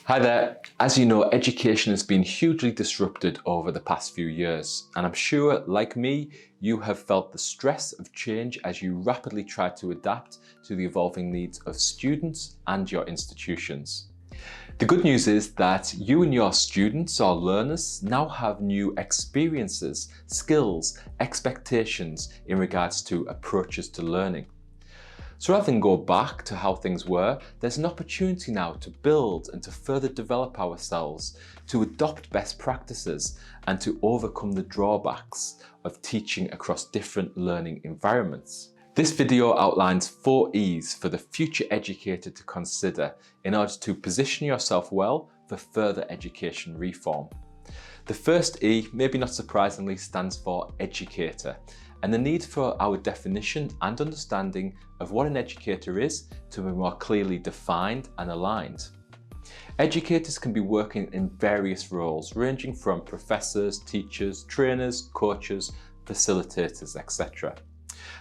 Hi there. As you know, education has been hugely disrupted over the past few years, and I'm sure, like me, you have felt the stress of change as you rapidly try to adapt to the evolving needs of students and your institutions. The good news is that you and your students or learners now have new experiences, skills, expectations in regards to approaches to learning. So rather than go back to how things were, there's an opportunity now to build and to further develop ourselves, to adopt best practices and to overcome the drawbacks of teaching across different learning environments. This video outlines 4E's for the future educator to consider in order to position yourself well for further education reform. The first E, maybe not surprisingly, stands for Educator, and the need for our definition and understanding of what an educator is to be more clearly defined and aligned. Educators can be working in various roles, ranging from professors, teachers, trainers, coaches, facilitators, etc.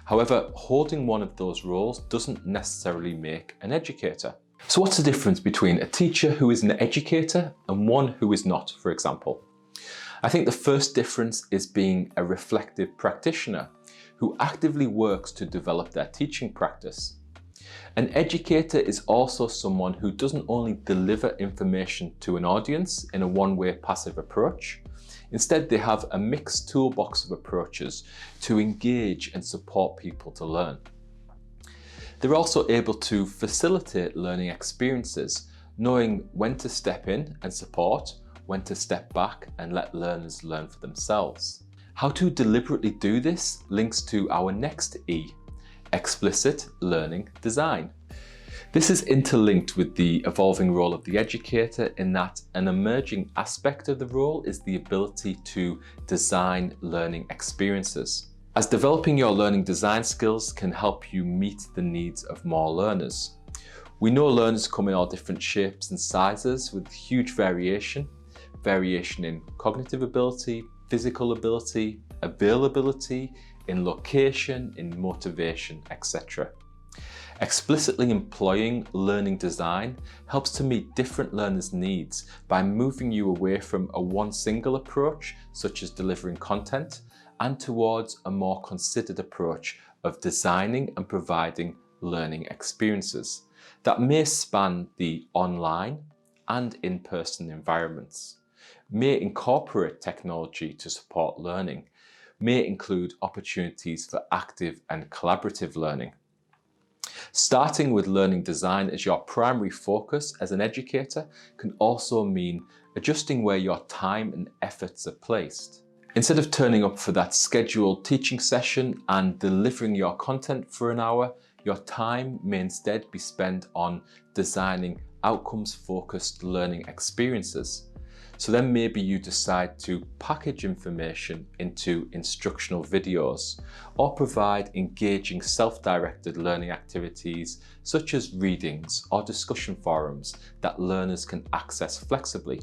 However, holding one of those roles doesn't necessarily make an educator. So what's the difference between a teacher who is an educator and one who is not, for example? I think the first difference is being a reflective practitioner who actively works to develop their teaching practice. An educator is also someone who doesn't only deliver information to an audience in a one-way passive approach. Instead, they have a mixed toolbox of approaches to engage and support people to learn. They're also able to facilitate learning experiences, knowing when to step in and support, when to step back and let learners learn for themselves. How to deliberately do this links to our next E, explicit learning design. This is interlinked with the evolving role of the educator in that an emerging aspect of the role is the ability to design learning experiences, as developing your learning design skills can help you meet the needs of more learners. We know learners come in all different shapes and sizes with huge variation in cognitive ability, physical ability, availability, in location, in motivation, etc. Explicitly employing learning design helps to meet different learners' needs by moving you away from a one single approach, such as delivering content, and towards a more considered approach of designing and providing learning experiences that may span the online and in-person environments, may incorporate technology to support learning, may include opportunities for active and collaborative learning. Starting with learning design as your primary focus as an educator can also mean adjusting where your time and efforts are placed. Instead of turning up for that scheduled teaching session and delivering your content for an hour, your time may instead be spent on designing outcomes-focused learning experiences. So then maybe you decide to package information into instructional videos or provide engaging self-directed learning activities such as readings or discussion forums that learners can access flexibly.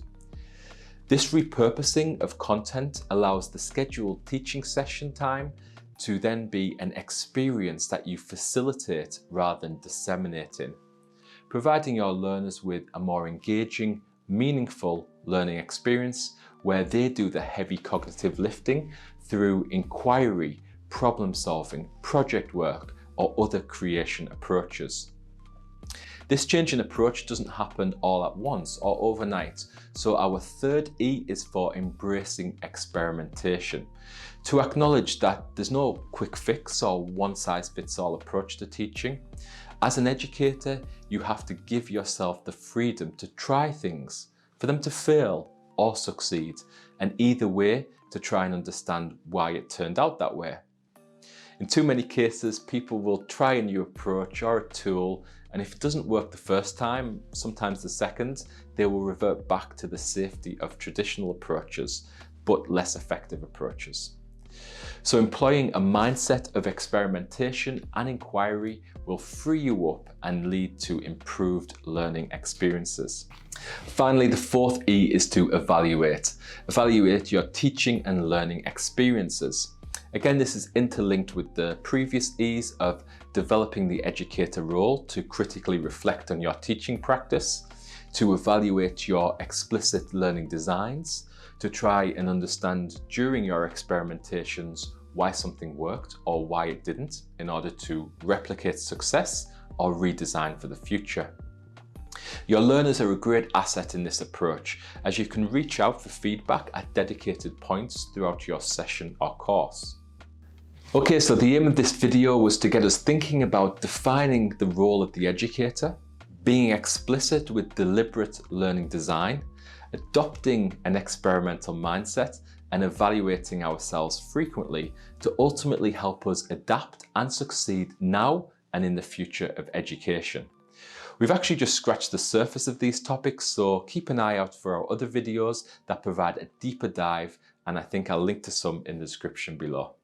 This repurposing of content allows the scheduled teaching session time to then be an experience that you facilitate rather than disseminating, providing your learners with a more engaging, meaningful learning experience where they do the heavy cognitive lifting through inquiry, problem solving, project work, or other creation approaches. This change in approach doesn't happen all at once or overnight, so our third E is for embracing experimentation, to acknowledge that there's no quick fix or one-size-fits-all approach to teaching. As an educator, you have to give yourself the freedom to try things, for them to fail or succeed, and either way to try and understand why it turned out that way. In too many cases, people will try a new approach or a tool, and if it doesn't work the first time, sometimes the second, they will revert back to the safety of traditional approaches, but less effective approaches. So employing a mindset of experimentation and inquiry will free you up and lead to improved learning experiences. Finally, the fourth E is to evaluate. Evaluate your teaching and learning experiences. Again, this is interlinked with the previous E's of developing the educator role to critically reflect on your teaching practice, to evaluate your explicit learning designs, to try and understand during your experimentations why something worked or why it didn't in order to replicate success or redesign for the future. Your learners are a great asset in this approach, as you can reach out for feedback at dedicated points throughout your session or course. Okay, so the aim of this video was to get us thinking about defining the role of the educator, being explicit with deliberate learning design, adopting an experimental mindset, and evaluating ourselves frequently to ultimately help us adapt and succeed now and in the future of education. We've actually just scratched the surface of these topics, so keep an eye out for our other videos that provide a deeper dive, and I think I'll link to some in the description below.